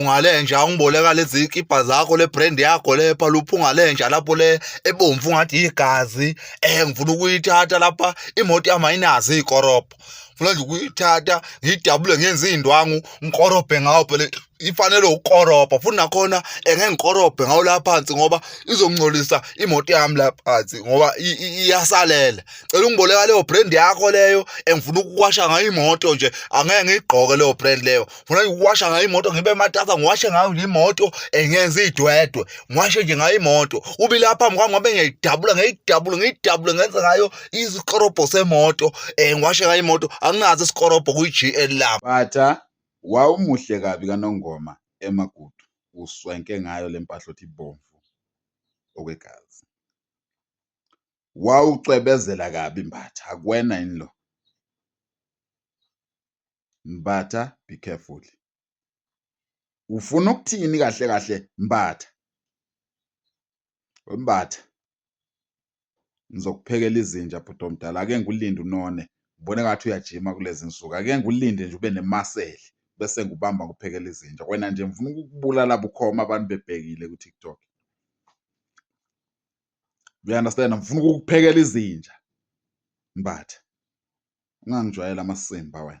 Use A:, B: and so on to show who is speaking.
A: Ungalenja ungiboleka lezi kipa zakho le brand yakho le phala uphungalenja lapho le ebomvu ngathi igazi ngifuna ukuyithatha lapha imoto yami ayinazo ikorobho ngifuna nje ukuyithatha ngiyidabule ngenze indwangu ngikorobhe ngawo phela ifanele ukorobha futhi nakhona ngeke ngikorobhe ngawo la phansi ngoba izongcolisa imoto yami la phansi ngoba iyasalela. Cela ungiboleka leyo brand yakho leyo engifuna ukuwasha ngayo imoto nje angeke ngiyigqoke leyo brand leyo ngifuna ukuwasha ngayo imoto ngibe matasa ngiwashe ngayo imoto ngenze idwedwe ngiwashe nje ngayo imoto ube lapha phambi kwami ngabe ngiyidabule ngenze ngayo isikorobho semoto ngiwashe ngayo imoto anginazo isikorobho kuyi-GL lapha.
B: Batha wawumuhle kabi kaNongoma eMagudu uswenke ngayo le mpahla othi ibomvu okwegazi. Wawucwebezela kabi Mbatha, akuwena yini lo? Mbatha, be careful. Ufuna ukuthini kahle kahle Mbatha? Mbatha, ngizokuphekela izinja bhuti omdala, ake ngulinde unone. Ubone ngathi uyajima kulezi nsuku, ake ngulinde nje ube nemaseli bese ngubamba nguphekela izinja. Wena nje ngifuna ukukubulala bukhoma abantu bebhekile ku-TikTok. You understand? Ngifuna ukukuphekela izinja Mbatha, ungangijwayela amasimba wena.